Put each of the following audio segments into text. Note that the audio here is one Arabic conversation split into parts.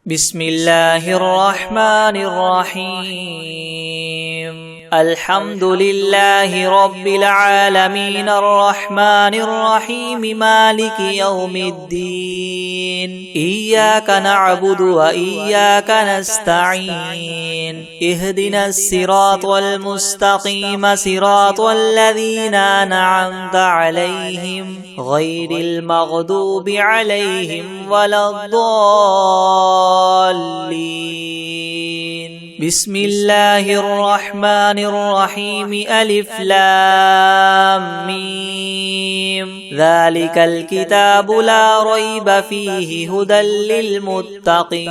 بسم الله الرحمن الرحيم الحمد لله رب العالمين الرحمن الرحيم مالك يوم الدين إياك نعبد وإياك نستعين اهدنا الصراط المستقيم صراط الذين أنعمت عليهم غير المغضوب عليهم ولا الضالين بسم الله الرحمن الرحيم ألف لام ميم ذلك الكتاب لا ريب فيه هدى للمتقين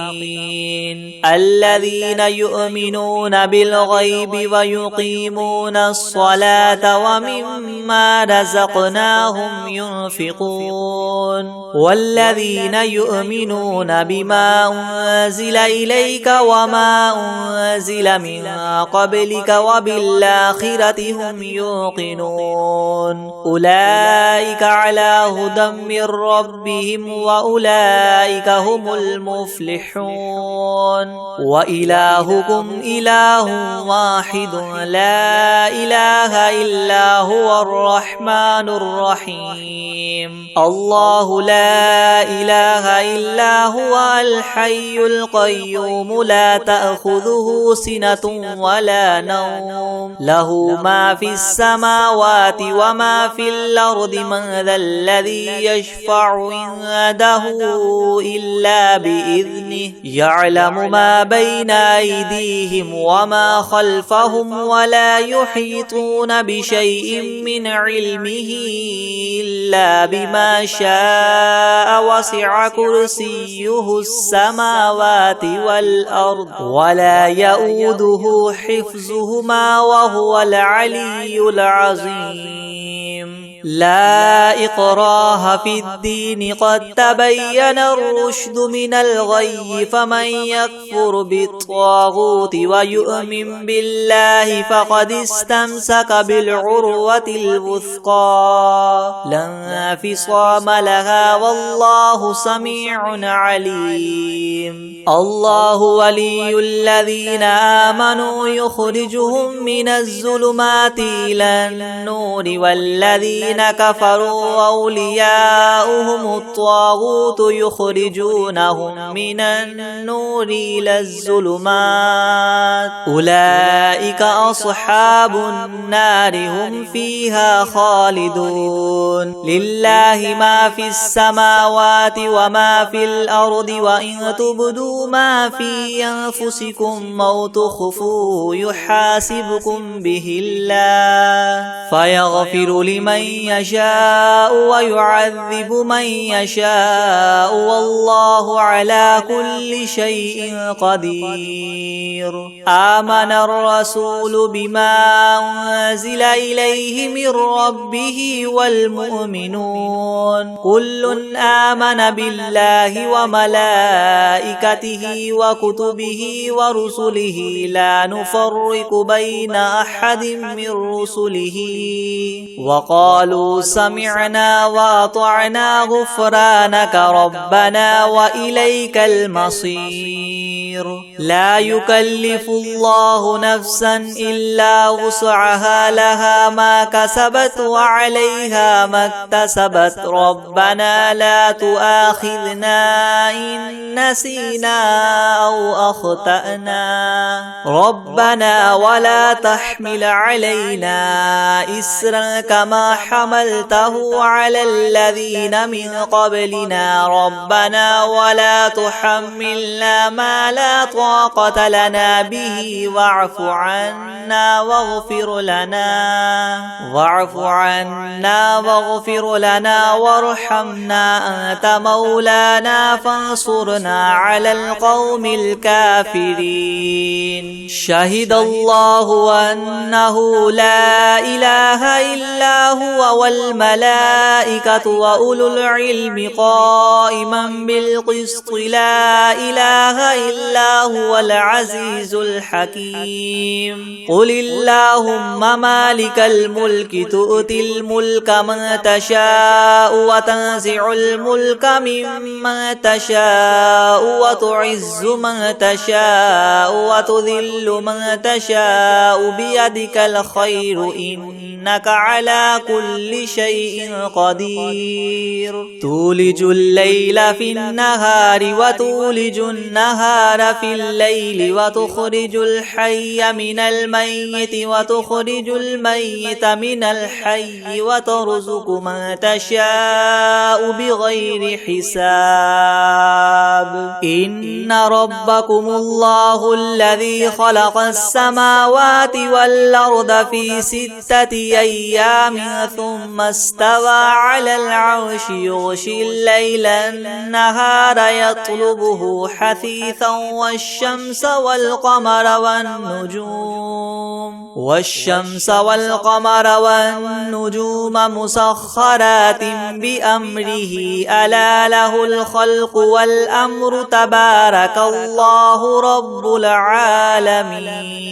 الذين يؤمنون بالغيب ويقيمون الصلاة ومما رزقناهم ينفقون والذين يؤمنون بما أنزل إليك وما أنزل من قبلك وبالآخرة هم يوقنون أولئك على هدى من ربهم وأولئك هم المفلحون وإلهكم إله واحد لا إله إلا هو الرحمن الرحيم الله لا إله إلا هو الحي القيوم لا تأخذه سنة ولا نوم له ما في السماوات وما في الأرض من ذا الذي يشفع عنده إلا بإذنه يعلم ما بين أيديهم وما خلفهم ولا يحيطون بشيء من علمه إلا بما شاء وسع كرسيه السماوات والأرض ولا يؤوده حفظهما وهو العلي العظيم لا إكراه في الدين قد تبين الرشد من الغي فمن يكفر بالطاغوت ويؤمن بالله فقد استمسك بالعروة الوثقى لا انفصام لها والله سميع عليم الله ولي الذين آمنوا يخرجهم من الظلمات إلى النور والذين كفروا أولياؤهم الطاغوت يخرجونهم من النور إلى الظلمات أولئك أصحاب النار هم فيها خالدون لله ما في السماوات وما في الأرض وإن تبدوا ما في أنفسكم أو تخفوه يحاسبكم به الله فيغفر لمن يشاء ويعذب من يشاء والله على كل شيء قدير آمن الرسول بما أنزل إليه من ربه والمؤمنون كل آمن بالله وملائكته وكتبه ورسله لا نفرق بين أحد من رسله وقالوا سمعنا وأطعنا غفرانك ربنا وإليك المصير لا يكلف الله نفسا إلا وسعها لها ما كسبت وعليها ما اكتسبت ربنا لا تؤاخذنا إن نسينا أو أخطأنا ربنا ولا تحمل علينا إسرا كما حملته على الذين من قبلنا ربنا ولا تحملنا ما لا طاقة لنا به واعف عنا واغفر لنا وارحمنا أنت مولانا فانصرنا على القوم الكافرين شهد الله أنه لا إله إلا هو والملائكة وأولو العلم قائما بالقسط لا إله إلا هو العزيز الحكيم قل اللهم مالك الملك تؤتي الملك من تشاء وتنزع الملك ممن تشاء وتعز من تشاء وتذل من تشاء بيدك الخير إنك على كل شيء قدير تولج الليل في النهار وتولج النهار في الليل وتخرج الحي من الميت وتخرج الميت من الحي وترزق من تشاء بغير حساب إن ربكم الله الذي خلق السماوات والأرض في 6 أيام ثم استوى على العرش يغشي الليل النهار يطلبه حثيثا والشمس والقمر والنجوم مسخرات بأمره ألا له الخلق والأمر تبارك الله رب العالمين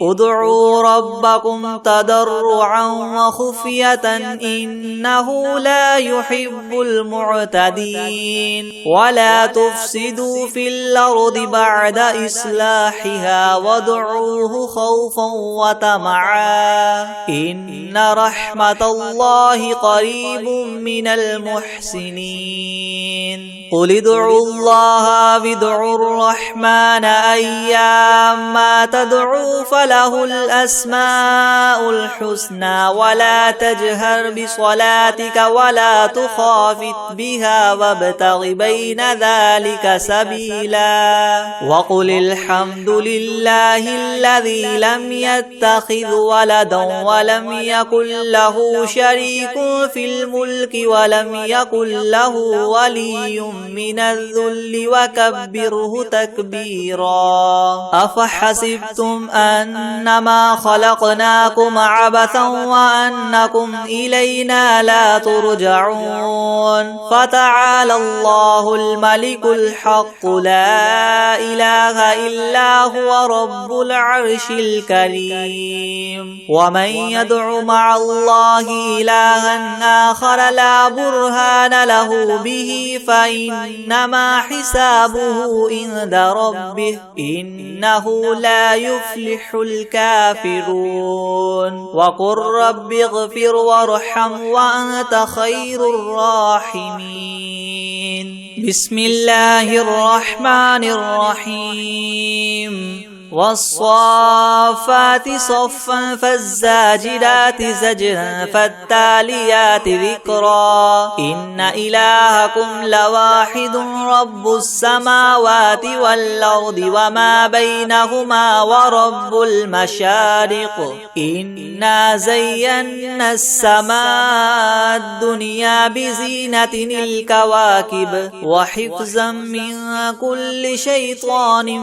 ادعوا ربكم تضرعا وخفية إنه لا يحب المعتدين ولا تفسدوا في الأرض بعد إصلاحها وادعوه خوفا وطمعا إن رحمة الله قريب من المحسنين قل ادعوا الله وادعوا الرحمن أيما تدعوا فله الأسماء الحسنى ولا تجهر بصلاتك ولا تخافت بها وابتغ بين ذلك سبيلا وقل الحمد لله الذي لم يتخذ ولدا ولم يكن له شريك في الملك ولم يكن له ولي من الذل وكبره تكبيرا أفحسبتم أنما خلقناكم عبثا وأنكم إلينا لا ترجعون فتعالى الله الملك الحق لا إله إلا هو رب العرش الكريم ومن يدع مع الله إلها آخر لا برهان له به فإنما حسابه عند ربه إنه لا يفلح الكافرون وقل رب اغفر وارحم وأنت خير الراحمين بسم الله الرحمن الرحيم والصافات صفا فالزاجرات زجرا فالتاليات ذكرا إن إلهكم لواحد رب السماوات والأرض وما بينهما ورب المشارق إنا زينا السماء الدنيا بزينة الكواكب وحفظا من كل شيطان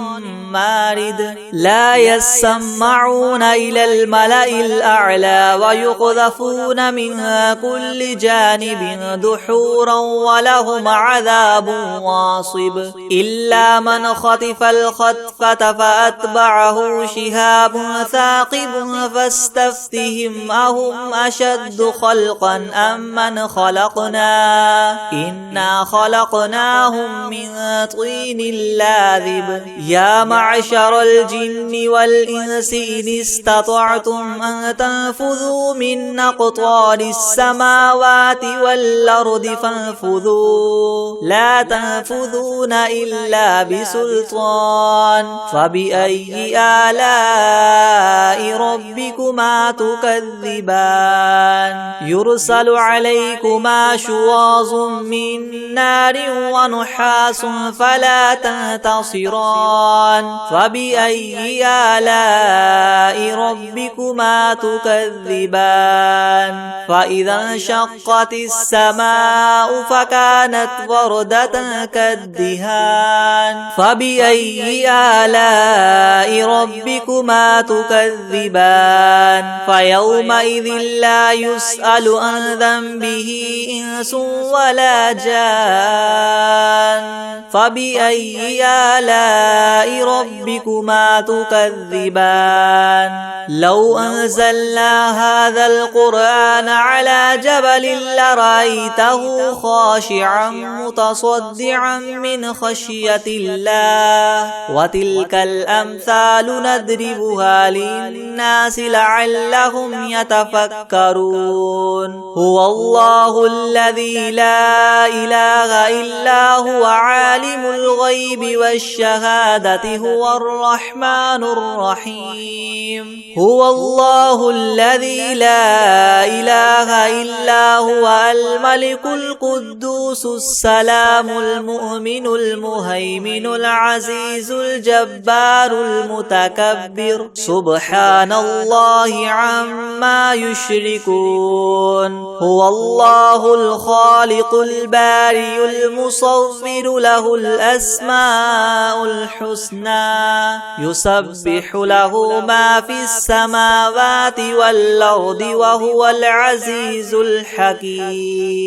مارد لا يسمعون إلى الملأ الأعلى ويقذفون من كل جانب دحورا ولهم عذاب واصب إلا من خطف الخطفة فأتبعه شهاب ثاقب فاستفتهم أهم أشد خلقا أم من خلقنا إنا خلقناهم من طين لاذب يا معشر الجن والإنس إن استطعتم أن تنفذوا من أقطار السماوات والأرض فانفذوا لا تنفذون إلا بسلطان فبأي آلاء ربكما تكذبان يرسل عليكما شواظ من نار ونحاس فلا تنتصران فبأي آلاء ربكما تكذبان فإذا انشقت السماء فكانت وردة كالدهان فبأي آلاء ربكما تكذبان فيومئذ لا يسأل عن ذنبه إنس ولا جان فبأي آلاء ربكما تكذبان لو أنزلنا هذا القرآن على جبل لرأيته خاشعا متصدعا من خشية الله وتلك الأمثال نضربها للناس لعلهم يتفكرون هو الله الذي لا إله إلا هو عالم الغيب والشهادة هو الرحمن الرحيم هو الله الذي لا إله إلا هو الملك القدوس السلام المؤمن المهيمن العزيز الجبار المتكبر سبحان الله عما يشركون هو الله الخالق البارئ المصور له الأسماء الحسنى يسبح له ما في السماوات والأرض وهو العزيز الحكيم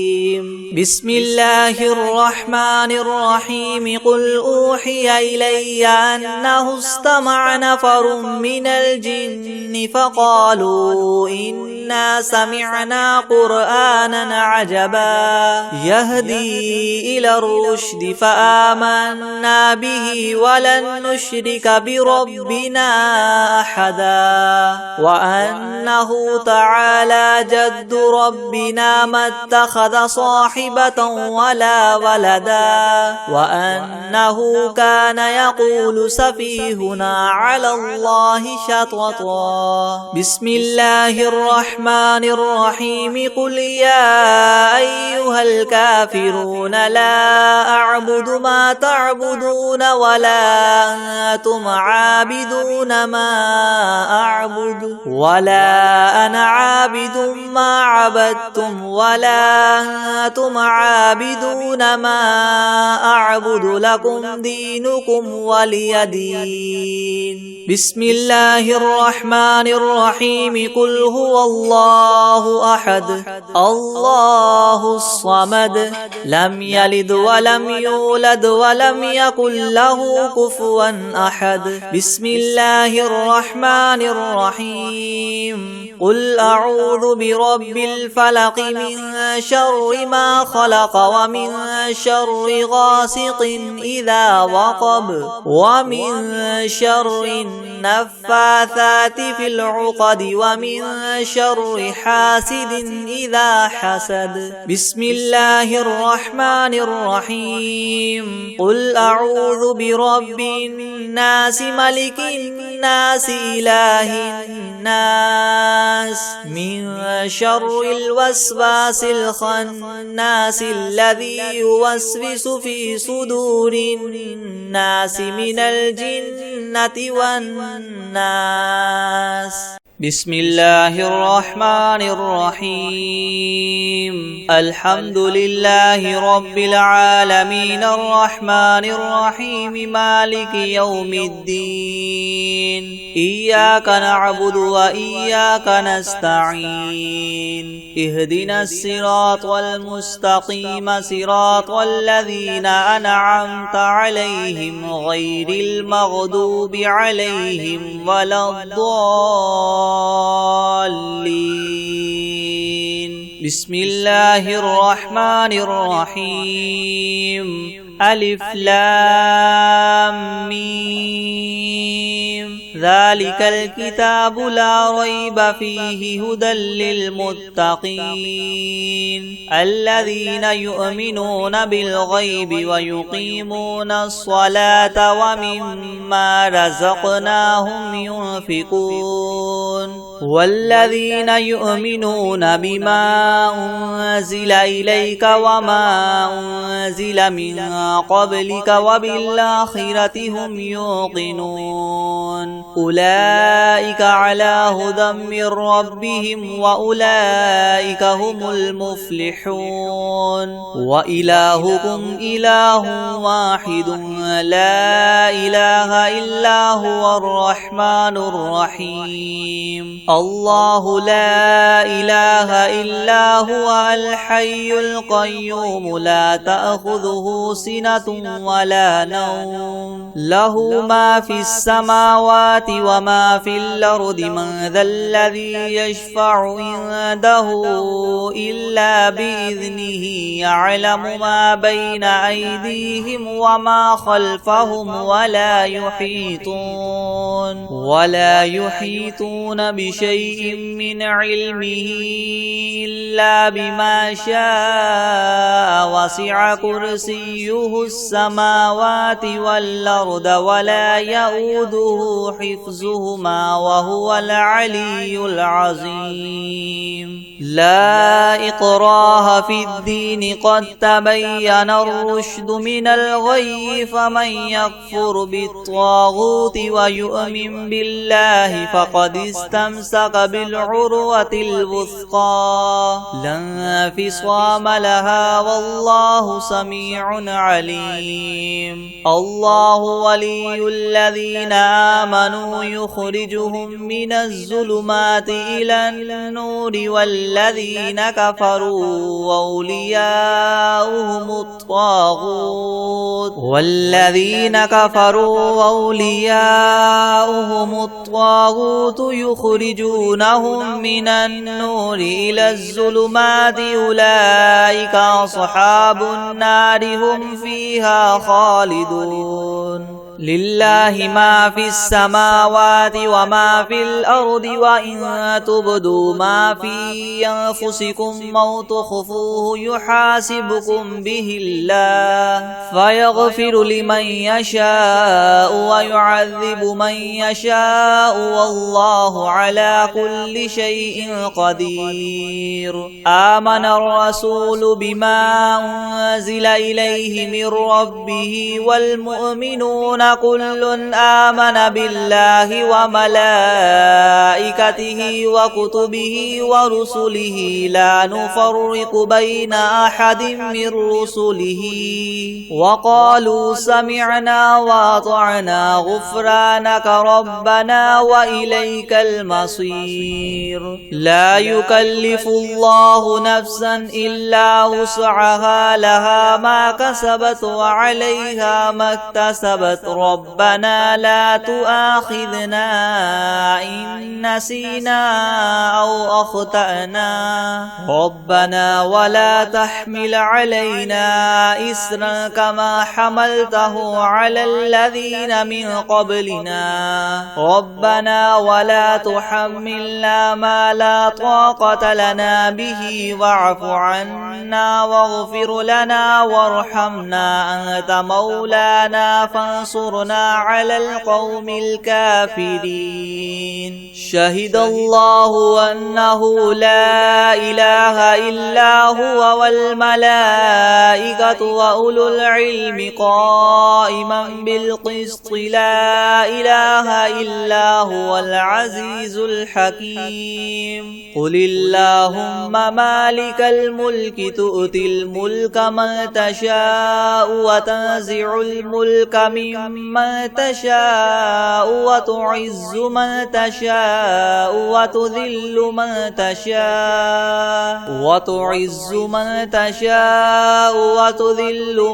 بسم الله الرحمن الرحيم قل أوحي إلي أنه استمع نفر من الجن فقالوا إنا سمعنا قرآنا عجبا يهدي إلى الرشد فآمنا به ولن نشرك بربنا أحدا وأنه تعالى جد ربنا ما اتخذ صاحبة ولا ولدا وأنه كان يقول سفيهنا على الله شططا بسم الله الرحمن الرحيم قل يا أيها الكافرون لا أعبد ما تعبدون ولا أنتم عابدون ما أعبد ولا أنا عابد ما عبدتم ولا أنتم عابدون ما أعبد لكم دينكم ولي دين بسم الله الرحمن الرحيم قل هو الله أحد الله الصمد لم يلد ولم يولد ولم يكن له كفوا أحد بسم الله الرحمن الرحيم قل أعوذ برب الفلق من شر ما خلق ومن شر غاسق إذا وقب ومن شر النفاثات في العقد ومن شر حاسد إذا حسد بسم الله الرحمن الرحيم قل أعوذ برب الناس ملك الناس إله الناس من شر الوسواس الخناس الذي يوسوس في صدور الناس من الجنة والناس بسم الله الرحمن الرحيم الحمد لله رب العالمين الرحمن الرحيم مالك يوم الدين إياك نعبد وإياك نستعين اهدنا الصراط المستقيم صراط الذين أنعمت عليهم غير المغضوب عليهم ولا الضالين بسم الله الرحمن الرحيم ألف لام ميم ذلك الكتاب لا ريب فيه هدى للمتقين الذين يؤمنون بالغيب ويقيمون الصلاة ومما رزقناهم ينفقون والذين يؤمنون بما أنزل إليك وما أنزل من قبلك وبالآخرة هم يوقنون أولئك على هدى من ربهم وأولئك هم المفلحون وإلهكم إله واحد لا إله إلا هو الرحمن الرحيم الله لا إله إلا هو الحي القيوم لا تأخذه سنة ولا نوم له ما في السماوات وما في الأرض من ذا الذي يشفع عنده إلا بإذنه يعلم ما بين أيديهم وما خلفهم ولا يحيطون بشيء من علمه إلا بما شاء وسع كرسيه السماوات والأرض ولا يؤوده حفظهما وهو العلي العظيم لا إكراه في الدين قد تبين الرشد من الغي فمن يكفر بالطاغوت ويؤمن بالله فقد استمسك بالعروة الوثقى لا انفصام لها والله سميع عليم الله ولي الذين آمنوا يخرجهم من الظلمات إلى النور والذين كفروا أولياؤهم الطاغوت يخرجونهم من النور إلى الظلمات أولئك أصحاب النار هم فيها خالدون لله ما في السماوات وما في الأرض وإن تبدوا ما في أنفسكم أو تخفوه يحاسبكم به الله فيغفر لمن يشاء ويعذب من يشاء والله على كل شيء قدير آمن الرسول بما أنزل إليه من ربه والمؤمنون كل آمن بالله وملائكته وكتبه ورسله لا نفرق بين أحد من رسله وقالوا سمعنا وأطعنا غفرانك ربنا وإليك المصير لا يكلف الله نفسا إلا وسعها لها ما كسبت وعليها ما اكتسبت ربنا لا تؤاخذنا إن نسينا أو أخطأنا ربنا ولا تحمل علينا إسرا كما حملته على الذين من قبلنا ربنا ولا تحملنا ما لا طاقة لنا به واعف عنا واغفر لنا وارحمنا أنت مولانا فانصرنا على القوم الكافرين شهد الله أنه لا إله إلا هو والملائكة وأولو العلم قائما بالقسط لا إله إلا هو العزيز الحكيم قل اللهم مالك الملك تؤتي الملك من تشاء وتنزع الملك ممن تشاء وتعز من تشاء وتذل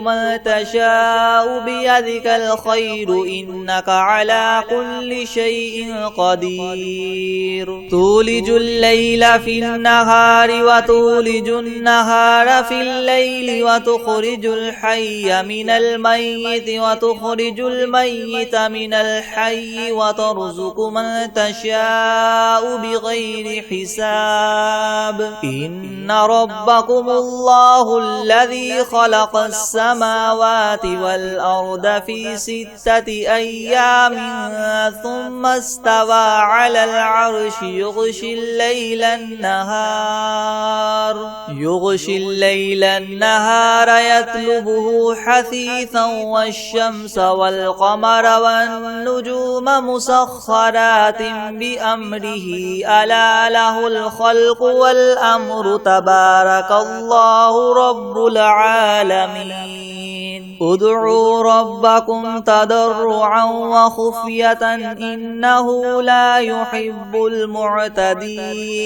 من تشاء بيدك الخير إنك على كل شيء قدير تولج الليل في النهار وتولج النهار في الليل وتخرج الحي من الميت وتخرج الميت من الحي وترزق من تشاء بغير حساب إن ربكم الله الذي خلق السماوات والأرض في 6 أيام ثم استوى على العرش يغشي الليل النهار يطلبه حثيثا والشمس والقمر والنجوم مسخرات بأمره ألا له الخلق والأمر تبارك الله رب العالمين ادعوا ربكم تضرعا وخفية إنه لا يحب المعتدين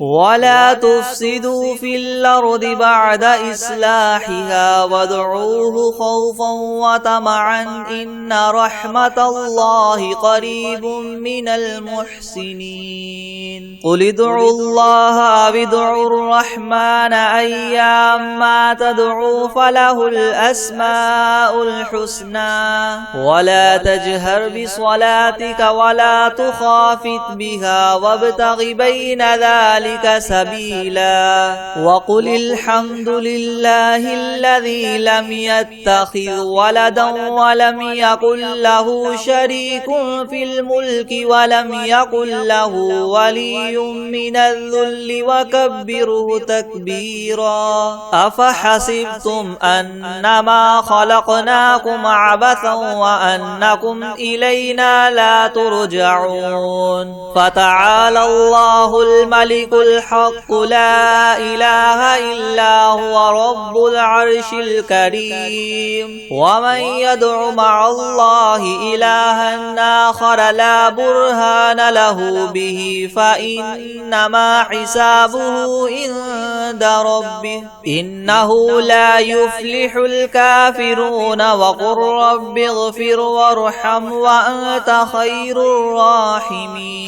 ولا تفسدوا في الأرض بعد إصلاحها وادعوه خوفا وطمعا إن رحمة الله قريب من المحسنين قل ادعوا الله أو ادعوا الرحمن أيما تدعوا فله الأسماء الحسنى ولا تجهر بصلاتك ولا تخافت بها وابتغ بين ذلك سبيلا وقل الحمد لله الذي لم يتخذ ولدا ولم يكن له شريك في الملك ولم يكن له ولي من الذل وكبره تكبيرا أفحسبتم أنما خلقناكم عبثا وأنكم إلينا لا ترجعون فتعالى الله الملك الحق لا إله إلا هو رب العرش الكريم ومن يدع مع الله إلها آخر لا برهان له به فإنما حسابه عند ربه إنه لا يفلح الكافرون وقل رب اغفر وارحم وأنت خير الراحمين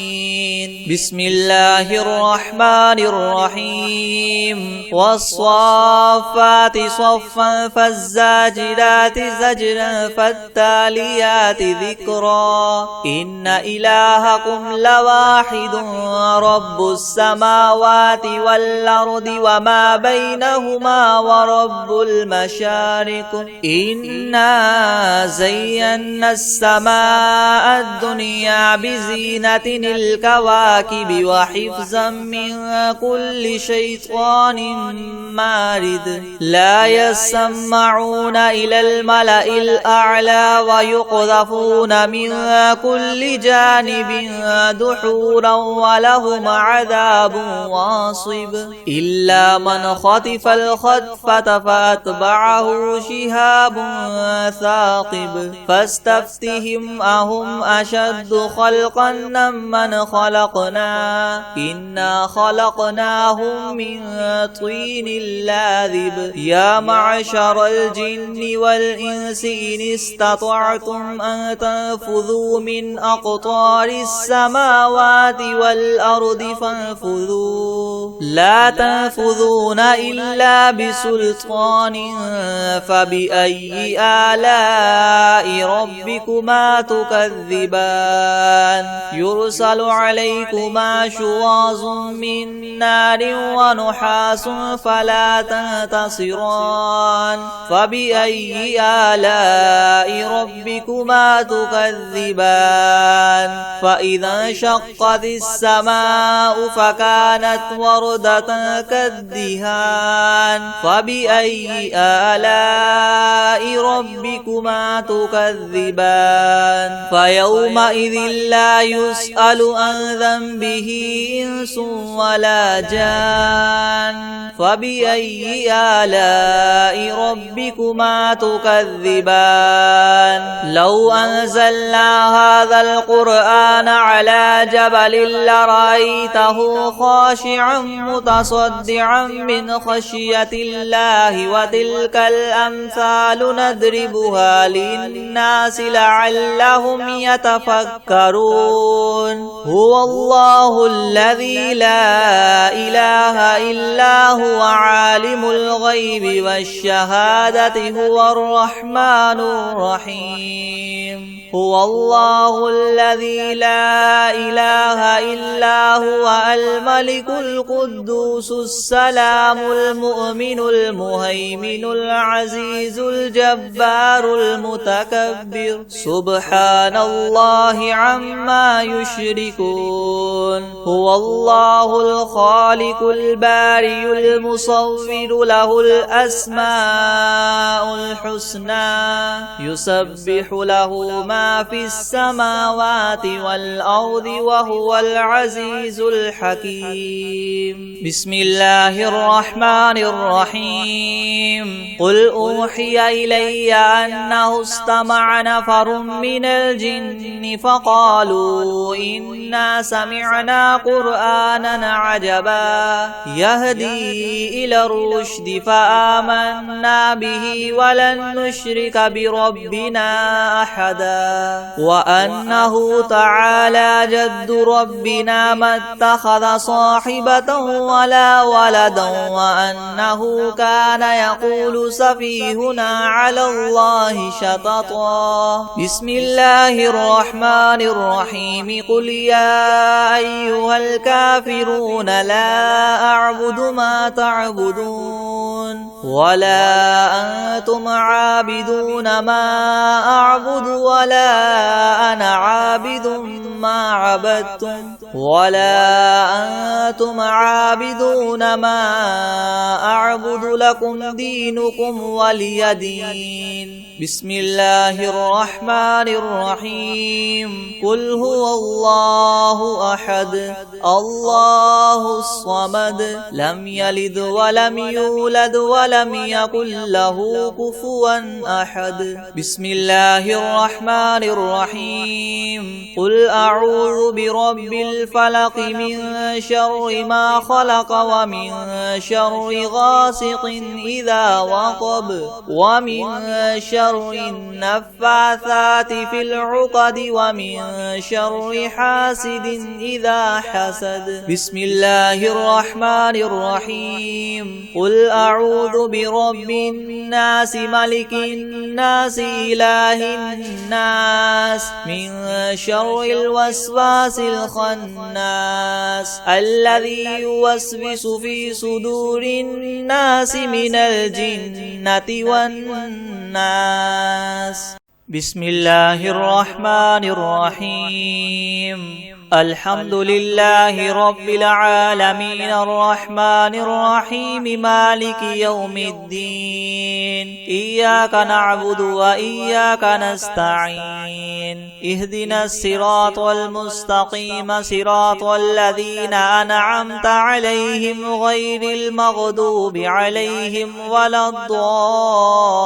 بسم الله الرحمن الرحيم والصافات صفا فالزاجرات زجرا فالتاليات ذكرا إن إلهكم لواحد رب السماوات والأرض وما بينهما ورب المشارق إنا زينا السماء الدنيا بزينة الكواكب وحفظا من كل شيطان مارد لا يسمعون إلى الملأ الأعلى ويقذفون من كل جانب دحورا ولهم عذاب واصب إلا من خطف الخطفة فأتبعه شهاب ثاقب فاستفتهم أهم أشد خلقا ممن خلقنا إنا خلقناهم من طين لاذب يا معشر الجن والإنس إن استطعتم أن تنفذوا من أقطار السماوات والأرض فانفذوا لا تنفذون إلا بسلطان فبأي آلاء ربكما تكذبان يرسل عليكما شواظ من نار ونحاس فلا تنتصران فبأي آلاء ربكما تكذبان فإذا انشقت السماء فكانت وردة كالدهان فبأي آلاء ربكما تكذبان فيومئذ لا يسأل عن ذنبه إنس ولا جان فبأي آلاء ربكما تكذبان لو أنزلنا هذا القرآن على جبل لرأيته خاشعا متصدعا من خشية الله وتلك الأمثال الأمثال نضربها للناس لعلهم يتفكرون هو الله الذي لا إله إلا هو عالم الغيب والشهادة هو الرحمن الرحيم هو الله الذي لا إله إلا هو الملك القدوس السلام المؤمن المهيمن العزيز الجبار المتكبر سبحان الله عما يشركون هو الله الخالق البارئ المصور له الأسماء الحسنى يسبح له ما في السماوات والأرض وهو العزيز الحكيم بسم الله الرحمن الرحيم قل أوحي إلي أنه استمع نفر من الجن فقالوا إنا سمعنا قرآنا عجبا يهدي إلى الرشد فآمنا به ولن نشرك بربنا أحدا وأنه تعالى جد ربنا ما اتخذ صاحبة ولا ولدا وأنه كان يقول سفيهنا على الله شططا بسم الله الرحمن الرحيم قل يا أيها الكافرون لا أعبد ما تعبدون ولا أنتم عابدون ما أعبد ولا أنا عابد ما عبدتم ولا أنتم عابدون ما أعبد لكم دينكم ولي دين بسم الله الرحمن الرحيم قل هو الله أحد الله الصمد لم يلد ولم يولد ولم يكن له كفوا أحد بسم الله الرحمن الرحيم قل أعوذ برب الفلق من شر ما خلق ومن شر غاسق إذا وقب ومن شر النفاثات في العقد ومن شر حاسد إذا حسد بسم الله الرحمن الرحيم قل أعوذ برب الناس ملك الناس إله الناس من شر الوسواس الخناس الذي يوسوس في صدور الناس من الجنة والناس بسم الله الرحمن الرحيم الحمد لله رب العالمين الرحمن الرحيم مالك يوم الدين إياك نعبد وإياك نستعين اهدنا الصراط المستقيم صراط الذين أنعمت عليهم غير المغضوب عليهم ولا الضالين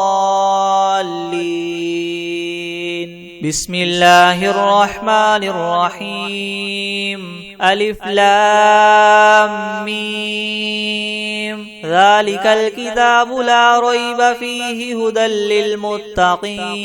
بسم الله الرحمن الرحيم ألف لام ميم ذلك الكتاب لا ريب فيه هدى للمتقين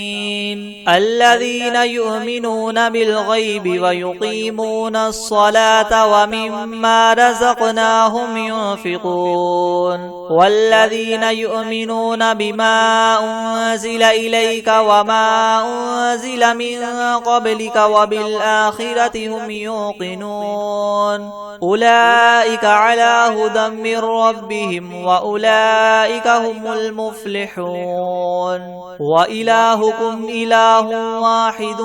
الذين يؤمنون بالغيب ويقيمون الصلاة ومما رزقناهم ينفقون والذين يؤمنون بما أنزل إليك وما أنزل من قبلك وبالآخرة هم يوقنون أولئك على هدى من ربهم وأولئك هم المفلحون وإلهكم إله واحد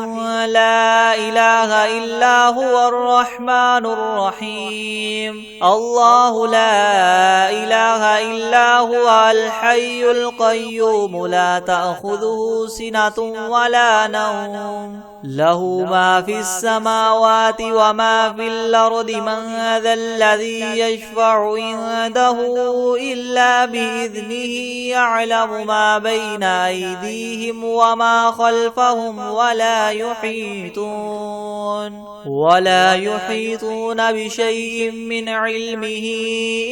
لا إله إلا هو الرحمن الرحيم الله لا إله إلا هو الحي القيوم لا تأخذه سنة ولا نوم له ما في السماوات وما في الأرض من ذا الذي يشفع عنده إلا بإذنه يعلم ما بين أيديهم وما خلفهم ولا يحيطون بشيء من علمه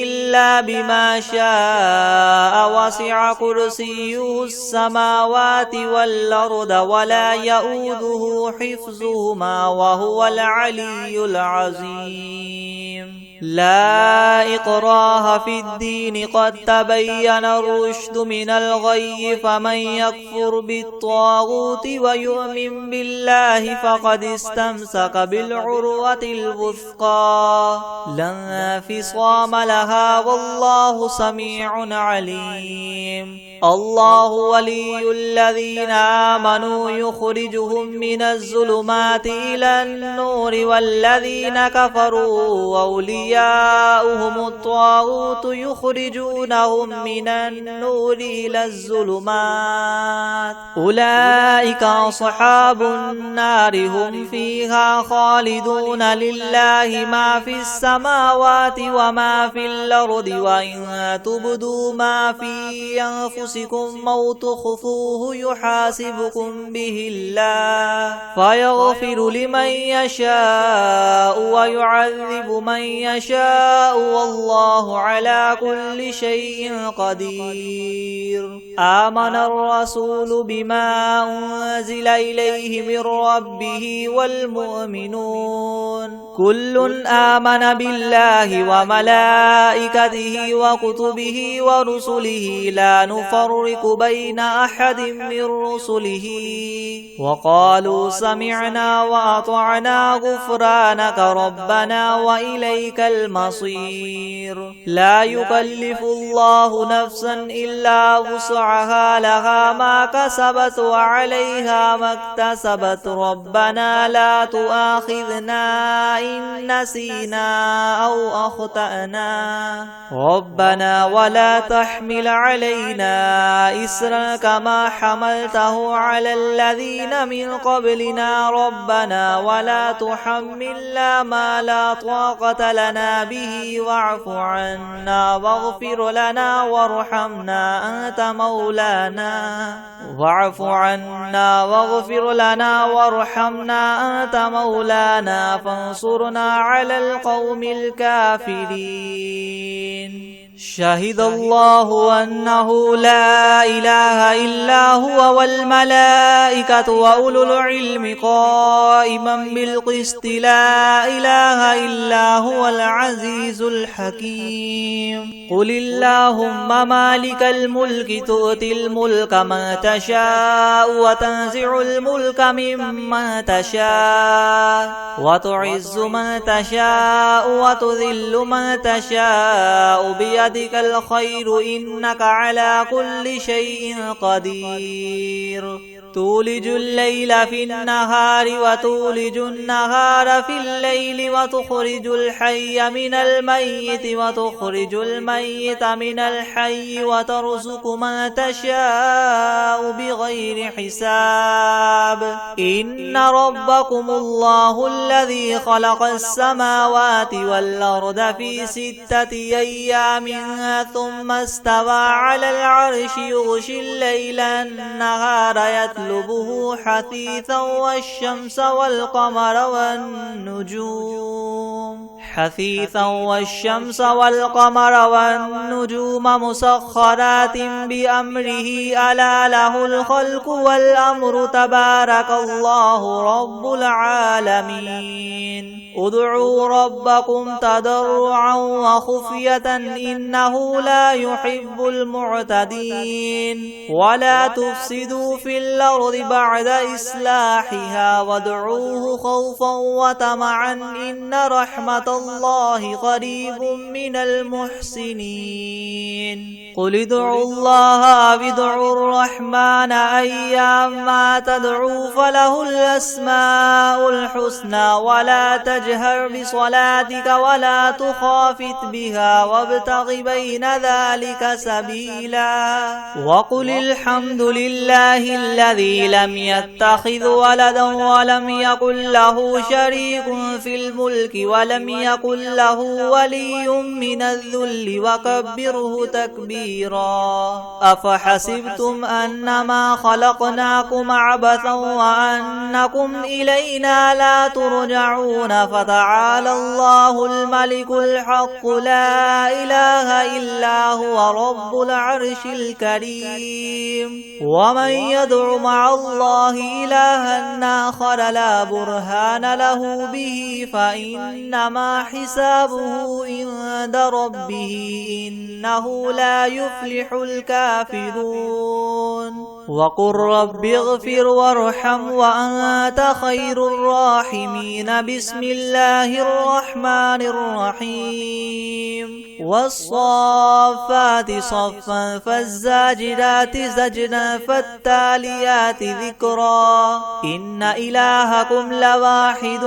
إلا بما شاء وسع كرسيه السماوات والأرض ولا يؤوده حفظهما وهو العلي العظيم لا إكراه في الدين قد تبين الرشد من الغي فمن يكفر بالطاغوت ويؤمن بالله فقد استمسك بالعروة الوثقى لا انفصام لها والله سميع عليم الله ولي الذين آمنوا يخرجهم من الظلمات إلى النور والذين كفروا أولياؤهم الطاغوت يخرجونهم من النور إلى الظلمات أولئك أصحاب النار هم فيها خالدون لله ما في السماوات وما في الأرض وإن تبدوا ما في أنفسكم أو تخفوه يحاسبكم به الله فيغفر لمن يشاء ويعذب من يشاء والله على كل شيء قدير آمن الرسول بما أنزل إليه من ربه والمؤمنون كل آمن بالله وملائكته وكتبه ورسله لا نفرق بين أحد من رسله وقالوا سمعنا وأطعنا غفرانك ربنا وإليك المصير لا يكلف الله نفسا إلا وسعها لها ما كسبت وعليها ما اكتسبت ربنا لا تؤاخذنا إن نسينا أو أخطأنا ربنا ولا تحمل علينا إسرا كما حملته على الذين من قبلنا ربنا ولا تحملنا ما لا طاقة لنا به واعف عنا واغفر لنا وارحمنا أنت مولانا فانصرنا على القوم الكافرين شهد الله أنه لا إله إلا هو والملائكة وأولو العلم قائما بالقسط لا إله إلا هو العزيز الحكيم قل اللهم مالك الملك تؤتي الملك من تشاء وتنزع الملك ممن تشاء وتعز من تشاء وتذل من تشاء بيدك الخير إنك على كل شيء قدير تولج الليل في النهار وتولج النهار في الليل وتخرج الحي من الميت وتخرج الميت من الحي وترزق من تشاء بغير حساب إن ربكم الله الذي خلق السماوات والأرض في 6 أيام ثم استوى على العرش يغشي الليل النهار يطلبه حثيثا والشمس والقمر والنجوم مسخرات بأمره ألا له الخلق والأمر تبارك الله رب العالمين ادعوا ربكم تضرعا وخفية إنه لا يحب المعتدين ولا تفسدوا في الأرض بعد إصلاحها وادعوه خوفا وطمعا إن رحمة رحمة الله قريب من المحسنين قل ادعوا الله أو ادعوا الرحمن أيما تدعوا فله الأسماء الحسنى ولا تجهر بصلاتك ولا تخافت بها وابتغ بين ذلك سبيلا وقل الحمد لله الذي لم يتخذ ولدا ولم يكن له شريك في الملك ولم يكن له ولي من الذل وكبره تكبيرا أفحسبتم أنما خلقناكم عبثا وأنكم إلينا لا ترجعون فتعالى الله الملك الحق لا إله إلا هو رب العرش الكريم ومن يدع مع الله إلها آخر لا برهان له به فإنما حسابه عند ربه إنه لا يفلح الكافرون وقل رب اغفر وارحم وأنت خير الراحمين بسم الله الرحمن الرحيم والصافات صفا فالزاجرات زجرا فالتاليات ذكرا إن إلهكم لواحد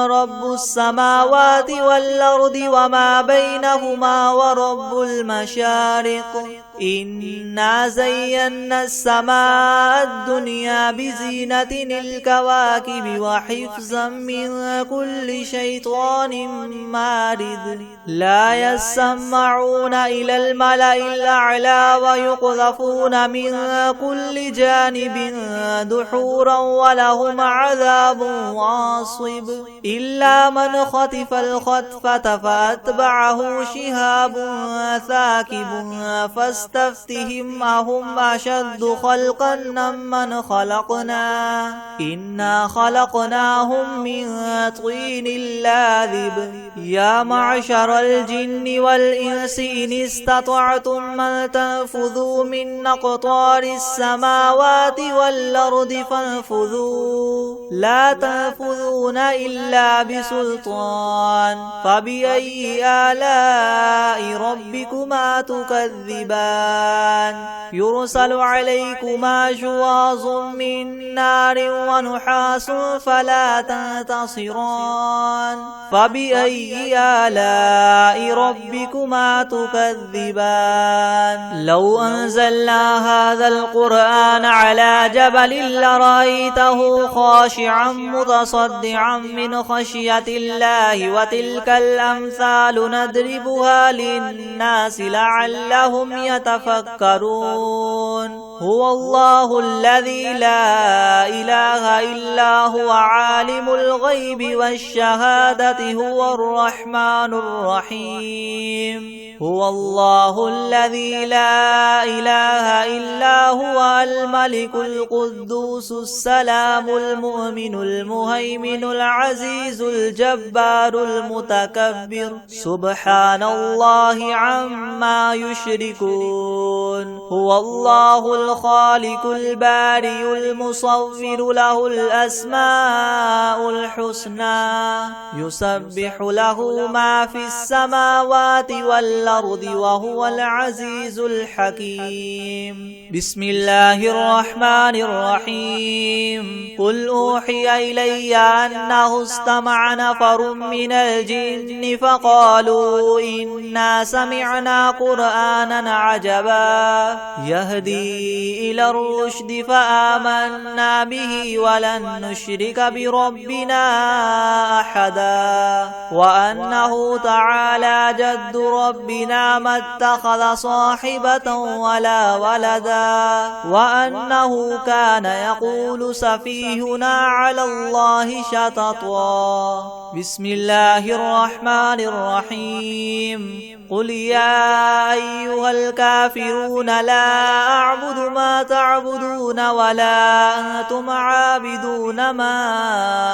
رب السماوات والأرض وما بينهما ورب المشارق إنا زينا السماء الدنيا بزينة الكواكب وحفظا من كل شيطان مارد لا يسمعون إلى الملأ الأعلى ويقذفون من كل جانب دحورا ولهم عذاب واصب إلا من خطف الخطفة فأتبعه شهاب ثاكب فاستفتهم أهم أشد خلقا ممن خلقنا إنا خلقناهم من طين لاذب يا معشر الجن والإنس إن استطعتم من تنفذوا من أقطار السماوات والأرض فانفذوا لا تنفذون إلا بسلطان فبأي آلاء ربكما تكذبان يرسل عليكما شواظ من نار ونحاس فلا تنتصران فبأي آلاء ربكما تكذبان لو أنزلنا هذا القرآن على جبل لرأيته خاشعا متصدعا من خشية الله وتلك الأمثال نضربها للناس لعلهم يتفكرون هو الله الذي لا إله إلا هو عالم الغيب والشهادة هو الرحمن الرحيم هو الله الذي لا إله إلا هو الملك القدوس السلام المؤمن المهيمن العزيز الجبار المتكبر سبحان الله عما يشركون هو الله الخالق البارئ المصور له الأسماء الحسنى يسبح له ما في السماوات والأرض وهو العزيز الحكيم بسم الله الرحمن الرحيم قل أوحي إلي أنه استمع نفر من الجن فقالوا إنا سمعنا قرآنا عجبا يهدي إلى الرشد فآمنا به ولن نشرك بربنا أحدا وأنه تعالى جد ربنا ما اتخذ صاحبة ولا ولدا وأنه كان يقول سفيهنا على الله شططا بسم الله الرحمن الرحيم قل يا أيها الكافرون لا أعبد ما تعبدون ولا أنتم عابدون ما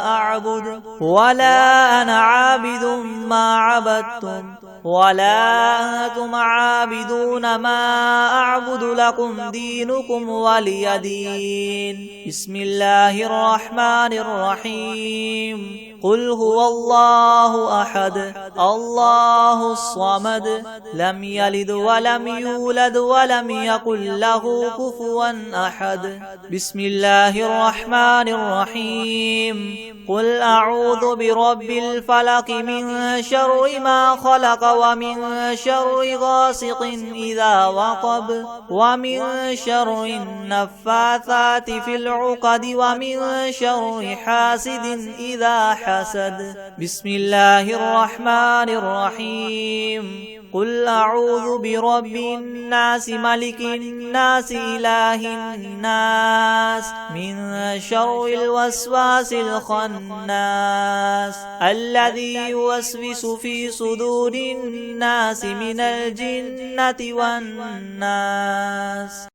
أعبد ولا أنا عابد ما عبدتم ولا أنتم عابدون ما أعبد لكم دينكم ولي دين بسم الله الرحمن الرحيم قل هو الله أحد الله الصمد لم يلد ولم يولد ولم يكن له كفوا أحد. بسم الله الرحمن الرحيم. قل أعوذ برب الفلق من شر ما خلق ومن شر غاسق إذا وقب ومن شر النفاثات في العقد ومن شر حاسد إذا حسد. بسم الله الرحمن الرحيم. قل أعوذ برب الناس ملك الناس إله الناس من شر الوسواس الخناس الذي يوسوس في صدور الناس من الجنة والناس.